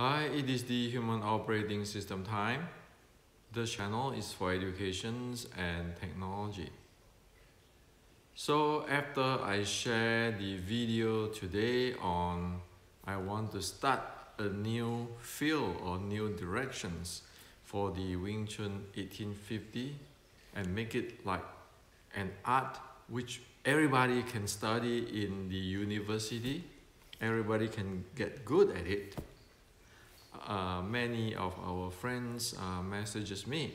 Hi, it is the Human Operating System time. The channel is for education and technology. So after I share the video today on I want to start a new field or new directions for the Wing Chun 1850 and make it like an art which everybody can study in the university, everybody can get good at it. Many of our friends messages me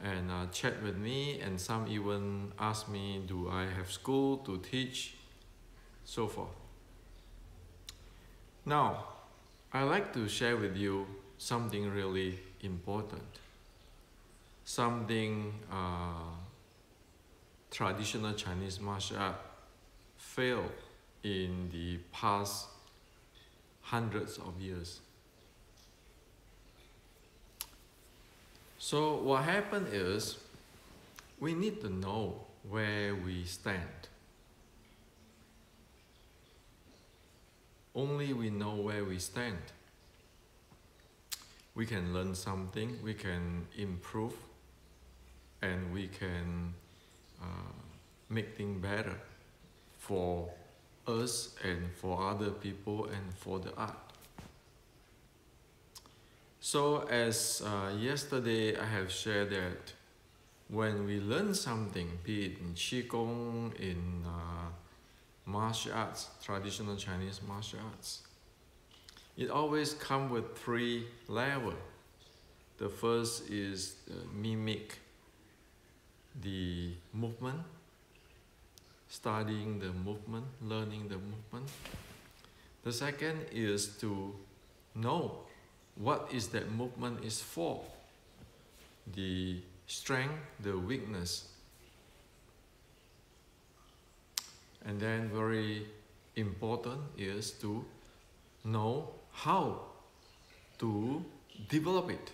and chat with me, and some even ask me, do I have school to teach, so forth. Now, I like to share with you something really important, something traditional Chinese martial art failed in the past hundreds of years. So what happened is we need to know where we stand. Only we know where we stand, we can learn something, we can improve, and we can make things better for us and for other people and for the art. So as yesterday I have shared that when we learn something, be it in Qigong, in martial arts, traditional Chinese martial arts, it always comes with 3 levels. The first is mimic the movement, studying the movement, learning the movement. The second is to know what is that movement is for, the strength, the weakness. And then very important is to know how to develop it.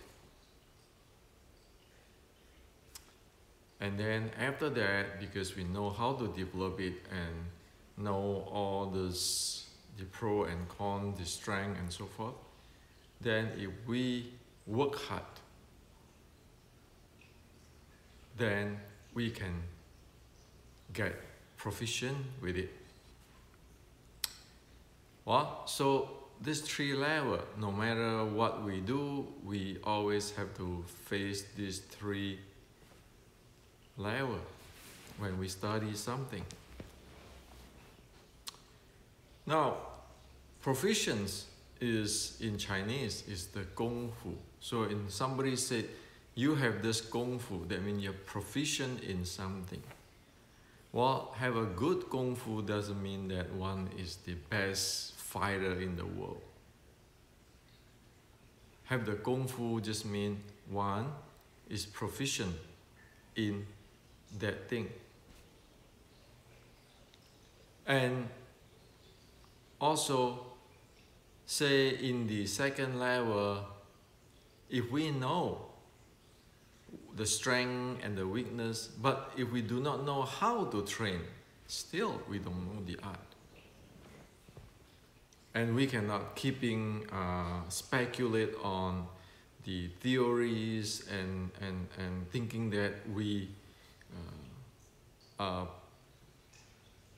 And then after that, because we know how to develop it and know all this, the pro and con, the strength and so forth, then if we work hard, then we can get proficient with it. Well, so these 3 levels, no matter what we do, we always have to face these 3 levels when we study something. Now, proficiency is in Chinese is the Gong Fu. So in somebody said, you have this Gong Fu, that means you're proficient in something. Well, have a good Gong Fu doesn't mean that one is the best fighter in the world. Have the Gong Fu just mean one is proficient in that thing. And also, say in the second level, if we know the strength and the weakness, but if we do not know how to train, still we don't know the art. And we cannot keeping speculate on the theories and thinking that we are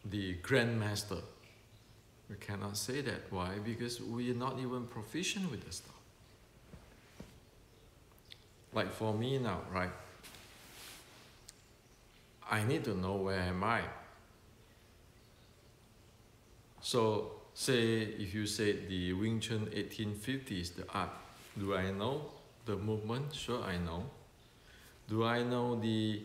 the grandmaster. We cannot say that. Why? Because we are not even proficient with the stuff. Like for me now, right? I need to know where am I. So say if you said the Wing Chun 1850 is the art, do I know the movement? Sure, I know. Do I know the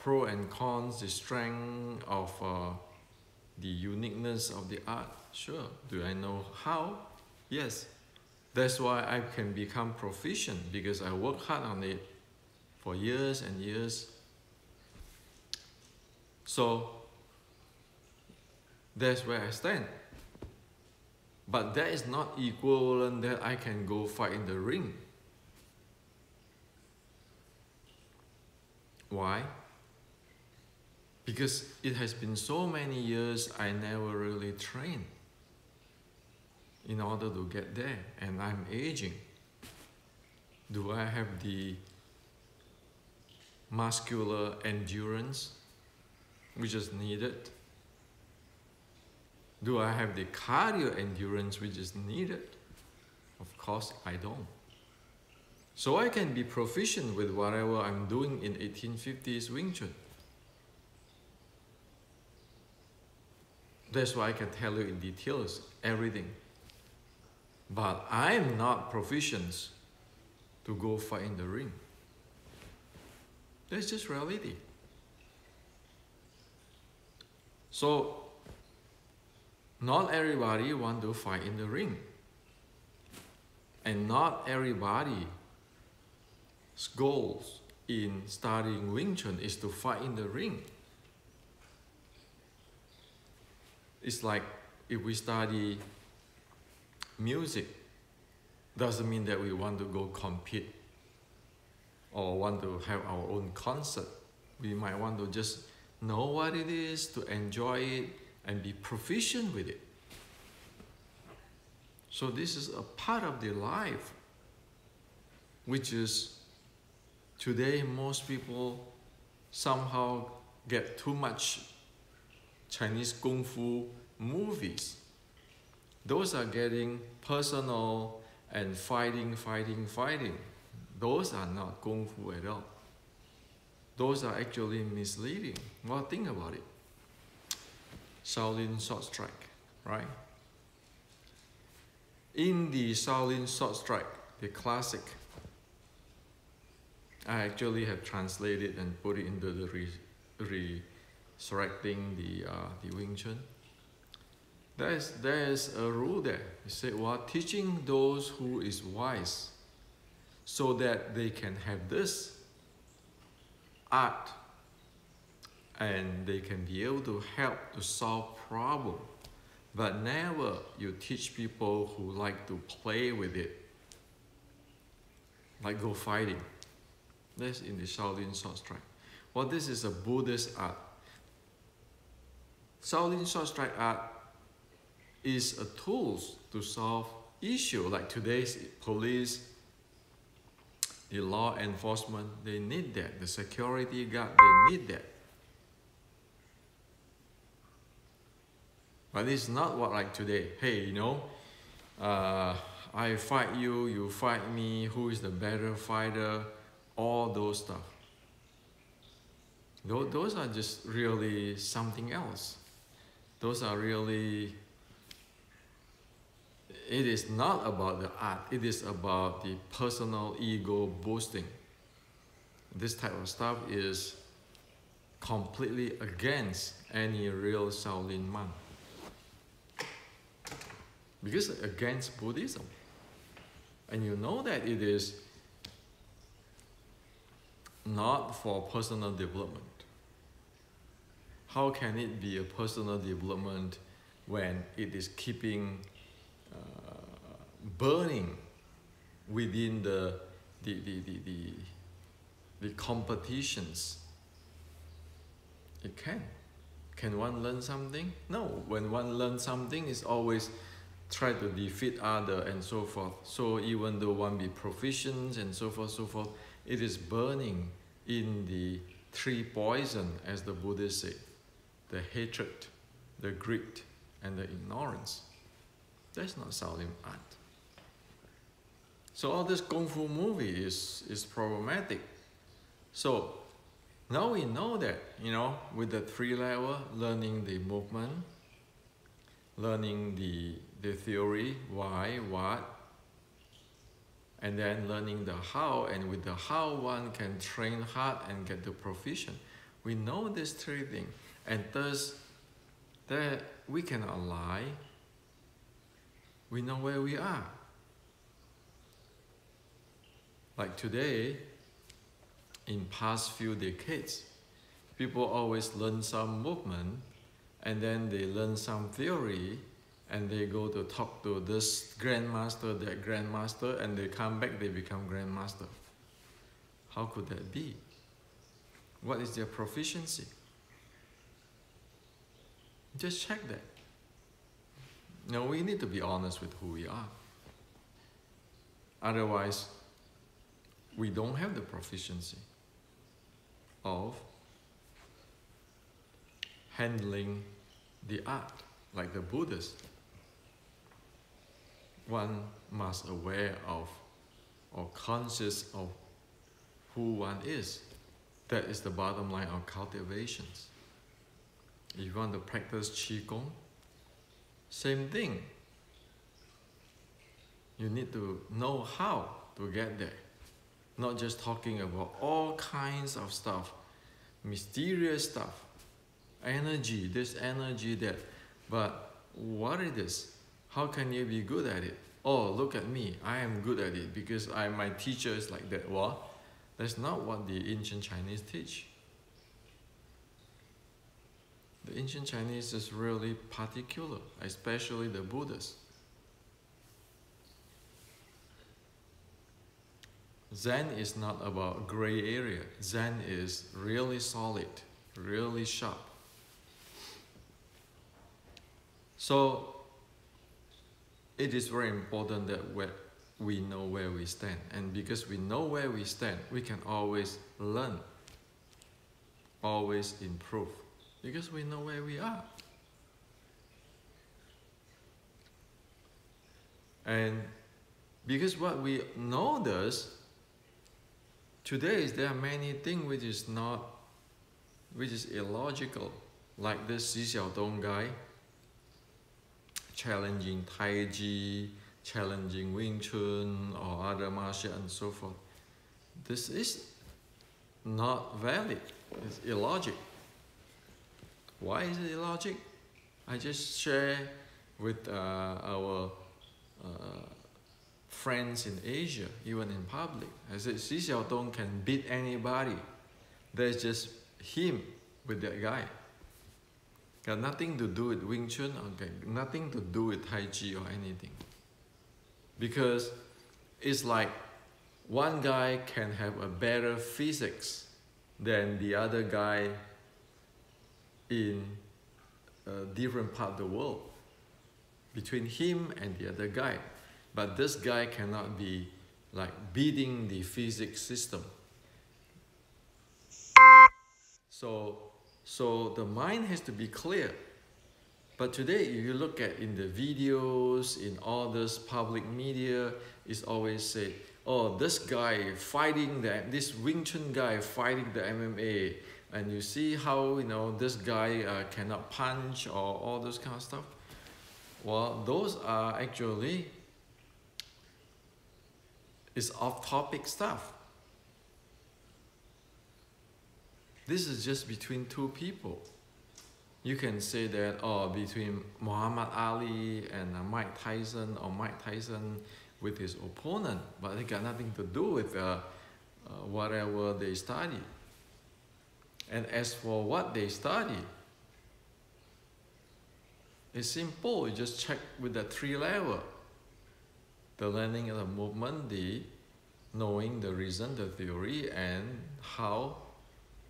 pro and cons, the strength of the uniqueness of the art? Sure. Do I know how? Yes. That's why I can become proficient, because I work hard on it for years and years. So that's where I stand. But that is not equivalent that I can go fight in the ring. Why? Because it has been so many years I never really trained in order to get there, and I'm aging. Do I have the muscular endurance which is needed? Do I have the cardio endurance which is needed? Of course I don't. So I can be proficient with whatever I'm doing in 1850s Wing Chun. That's why I can tell you in details everything. But I'm not proficient to go fight in the ring. That's just reality. So, not everybody want to fight in the ring. And not everybody's goals in studying Wing Chun is to fight in the ring. It's like if we study music, doesn't mean that we want to go compete or want to have our own concert. We might want to just know what it is, to enjoy it, and be proficient with it. So this is a part of the life, which is today most people somehow get too much Chinese Kung Fu movies. Those are getting personal and fighting. Those are not Kung Fu at all. Those are actually misleading. Well, think about it. Shaolin Sword Strike, right? In the Shaolin Sword Strike, the classic, I actually have translated and put it into the resurrecting the Wing Chun. There's a rule there. It said, well, teaching those who is wise, so that they can have this art and they can be able to help to solve problems. But never you teach people who like to play with it, like go fighting. That's in the Shaolin Sword Strike. Well, this is a Buddhist art. Shaolin Sword Strike art is a tool to solve issues like today's police, the law enforcement, they need that. The security guard, they need that. But it's not what like today. Hey, you know, I fight you, you fight me, who is the better fighter, all those stuff. Those are just really something else. Those are really, it is not about the art, it is about the personal ego boosting. This type of stuff is completely against any real Shaolin monk. Because against Buddhism. And you know that it is not for personal development. How can it be a personal development when it is keeping burning within the competitions? It can. Can one learn something? No. When one learns something, it's always try to defeat other and so forth. So even though one be proficient and so forth, it is burning in the three poison, as the Buddhists say, the hatred, the greed, and the ignorance. That's not Shaolin art. So all this Kung Fu movie is problematic. So now we know that, you know, with the 3 level, learning the movement, learning the theory, why, what, and then learning the how, and with the how one can train hard and get the proficient. We know these 3 things, and thus that we can ally, we know where we are. Like today, in past few decades, people always learn some movement, and then they learn some theory, and they go to talk to this grandmaster, that grandmaster, and they come back, they become grandmaster. How could that be? What is their proficiency? Just check that. Now we need to be honest with who we are. Otherwise, we don't have the proficiency of handling the art like the Buddhists. One must aware of or conscious of who one is. That is the bottom line of cultivations. If you want to practice Qigong, same thing. You need to know how to get there. Not just talking about all kinds of stuff, mysterious stuff, energy, this energy, that. But what it is? How can you be good at it? Oh, look at me, I am good at it because my teacher is like that. Well, that's not what the ancient Chinese teach. The ancient Chinese is really particular, especially the Buddhists. Zen is not about gray area. Zen is really solid, really sharp. So it is very important that we know where we stand. And because we know where we stand, we can always learn, always improve, because we know where we are. And because what we know does, today there are many things which is illogical, like this Xi Xiaodong guy, challenging Tai Chi, challenging Wing Chun or other martial and so forth. This is not valid. It's illogic. Why is it illogic? I just share with our friends in Asia, even in public. I said, Xi Xiaodong can beat anybody. There's just him with that guy. Got nothing to do with Wing Chun, okay? Nothing to do with Tai Chi or anything. Because it's like one guy can have a better physics than the other guy in a different part of the world, between him and the other guy. But this guy cannot be like beating the physics system. So the mind has to be clear. But today, if you look at in the videos, in all this public media, it's always said, oh, this guy fighting this Wing Chun guy fighting the MMA, and you see how this guy cannot punch or all this kind of stuff. Well, those are actually is off-topic stuff. This is just between two people. You can say that, oh, between Muhammad Ali and Mike Tyson, or Mike Tyson with his opponent, but it got nothing to do with whatever they study. And as for what they study, it's simple. You just check with the 3 levels. The learning of the movement, the knowing the reason, the theory, and how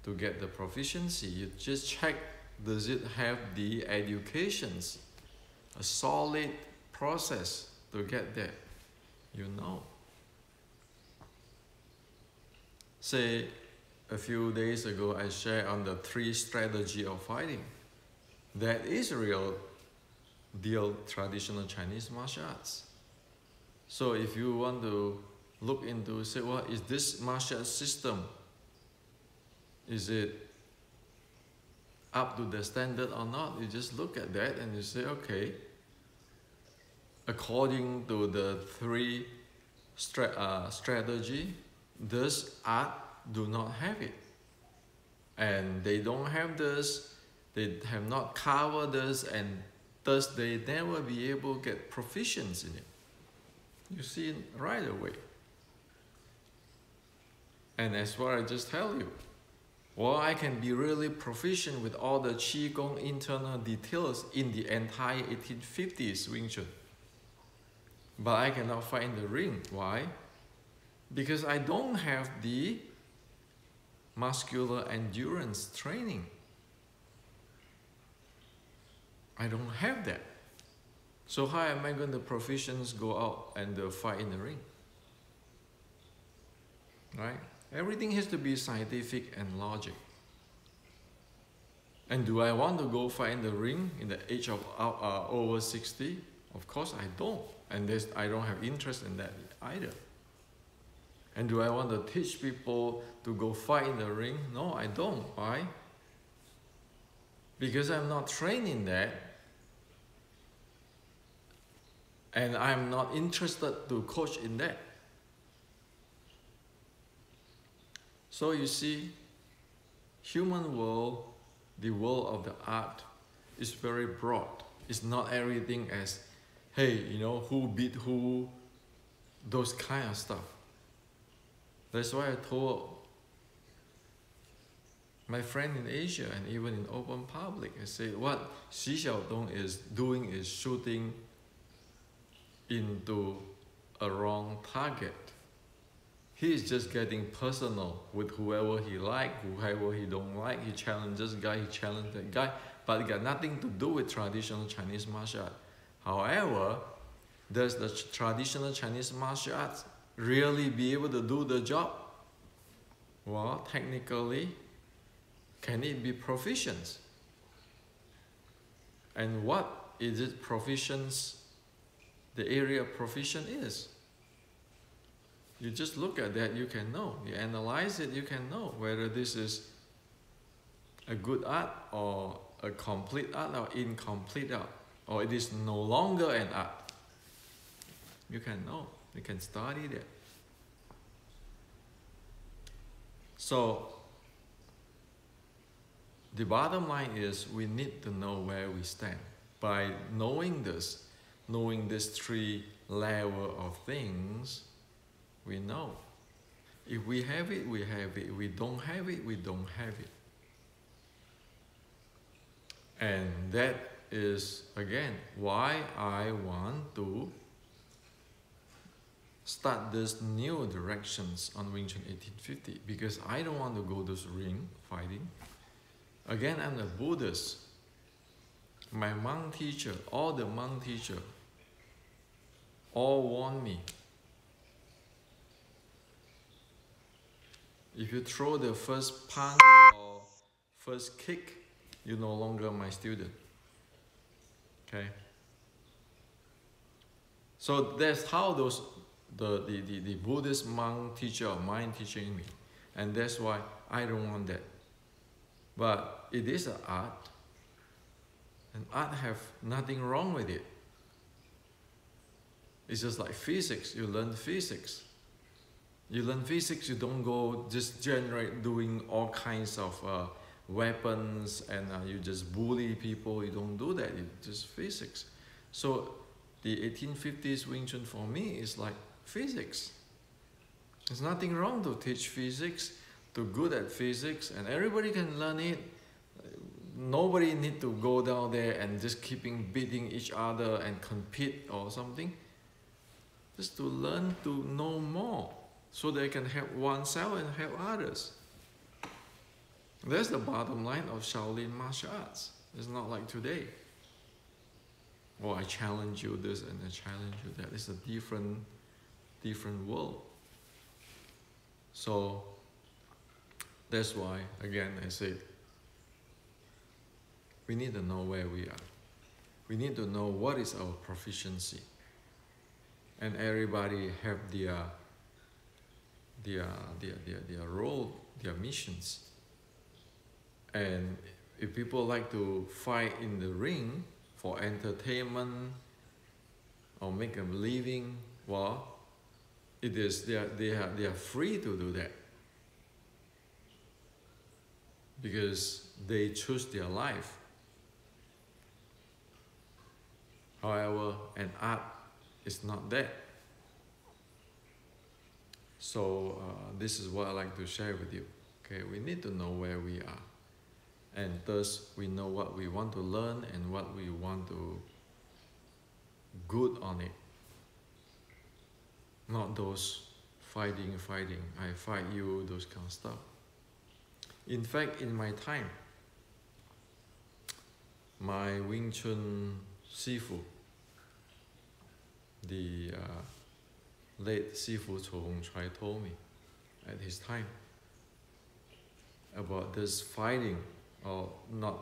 to get the proficiency. You just check, does it have the educations, a solid process to get there? You know. Say, a few days ago, I shared on the 3 strategy of fighting. That is real deal traditional Chinese martial arts. So if you want to look into, say, well, is this martial system, is it up to the standard or not? You just look at that and you say, okay, according to the 3 strategy, this art do not have it. And they don't have this, they have not covered this, and thus they never be able to get proficiency in it. You see it right away. And as what I just tell you, well, I can be really proficient with all the Qigong internal details in the entire 1850s Wing Chun. But I cannot fight in the ring. Why? Because I don't have the muscular endurance training. I don't have that. So how am I going to proficients go out and fight in the ring? Right? Everything has to be scientific and logic. And do I want to go fight in the ring in the age of over 60? Of course I don't. And I don't have interest in that either. And do I want to teach people to go fight in the ring? No, I don't. Why? Because I'm not trained in that. And I'm not interested to coach in that. So you see, human world, the world of the art, is very broad. It's not everything as, hey, you know, who beat who, those kind of stuff. That's why I told my friend in Asia and even in open public, I said, what Xi Xiaodong is doing is shooting into a wrong target. He is just getting personal with whoever he like, whoever he don't like. He challenges this guy, he challenges that guy, but it got nothing to do with traditional Chinese martial art. However, does the traditional Chinese martial arts really be able to do the job? Well, technically, can it be proficient? And what is it proficient? The area of proficient is. You just look at that, you can know. You analyze it, you can know whether this is a good art or a complete art or incomplete art, or it is no longer an art. You can know. You can study that. So, the bottom line is we need to know where we stand. By knowing this three level of things, we know. If we have it, we have it. If we don't have it, we don't have it. And that is, again, why I want to start this new directions on Wing Chun 1850, because I don't want to go this ring fighting. Again, I'm a Buddhist. My monk teacher, all the monk teacher, all warn me. If you throw the first punch or first kick, you're no longer my student. Okay? So that's how the Buddhist monk teacher of mine teaching me. And that's why I don't want that. But it is an art. And art have nothing wrong with it. It's just like physics. You learn physics. You learn physics, you don't go just doing all kinds of weapons and you just bully people. You don't do that. It's just physics. So the 1850s Wing Chun for me is like physics. There's nothing wrong to teach physics, to good at physics, and everybody can learn it. Nobody need to go down there and just beating each other and compete or something. Just to learn to know more, so they can help oneself and help others. That's the bottom line of Shaolin martial arts. It's not like today. Oh, I challenge you this and I challenge you that. It's a different world. So that's why, again, I said, we need to know where we are. We need to know what is our proficiency. And everybody have their role, their missions. And if people like to fight in the ring for entertainment or make a living, well, it is they are free to do that, because they choose their life. However, an art is not that. So this is what I like to share with you. Okay, we need to know where we are, and thus we know what we want to learn and what we want to good on it. Not those fighting, I fight you, those kind of stuff. In fact, in my time, my Wing Chun Sifu, the late Sifu Cho Hong Chai, told me at his time about this fighting, or not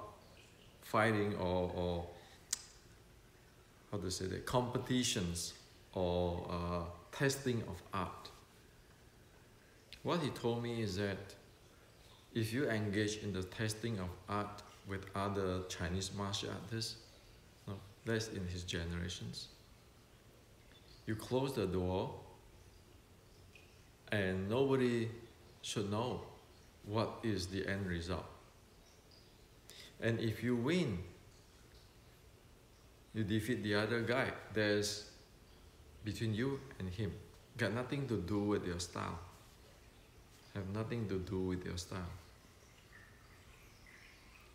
fighting, or how to say that, competitions or testing of art. What he told me is that if you engage in the testing of art with other Chinese martial artists, no, that's in his generations, you close the door and nobody should know what is the end result. And if you win, you defeat the other guy, there's between you and him, got nothing to do with your style, have nothing to do with your style.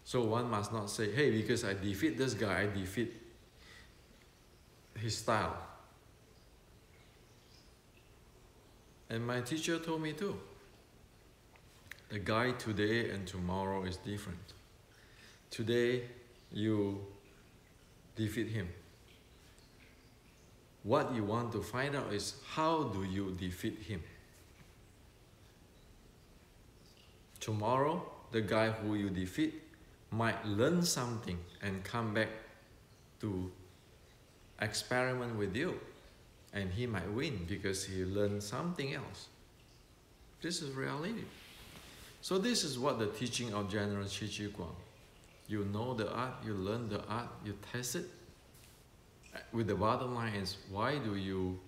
So one must not say, hey, because I defeat this guy, I defeat his style. And my teacher told me too, the guy today and tomorrow is different. Today, you defeat him. What you want to find out is, how do you defeat him? Tomorrow, the guy who you defeat might learn something and come back to experiment with you. And he might win because he learned something else. This is reality. So this is what the teaching of General Qi Ji Guang. You know the art, you learn the art, you test it. With the bottom line is, why do you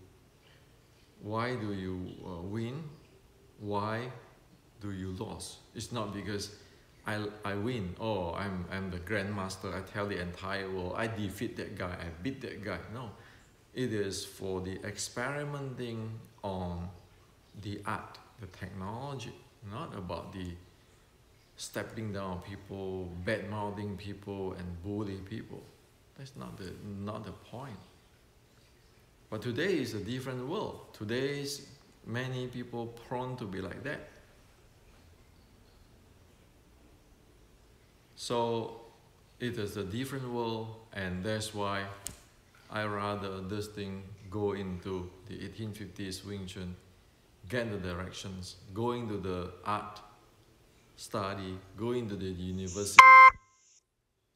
win? Why do you lose? It's not because I win, oh, I'm the grandmaster, I tell the entire world, I defeat that guy, I beat that guy. No, it is for the experimenting on the art, the technology, not about the stepping down people, bad-mouthing people, and bully people. That's not the point. But today is a different world. Today's many people prone to be like that. So it is a different world, and that's why I rather this thing go into the 1850s Wing Chun, get the directions, go into the art study, go into the university,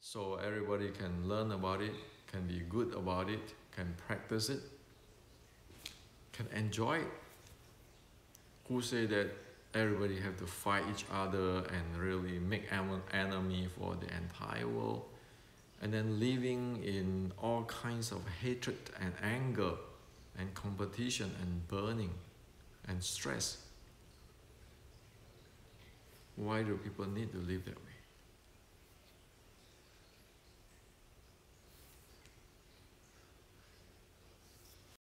so everybody can learn about it, can be good about it, can practice it, can enjoy it. Who say that everybody have to fight each other and really make enemy for the entire world, and then living in all kinds of hatred and anger and competition and burning and stress? Why do people need to live that way?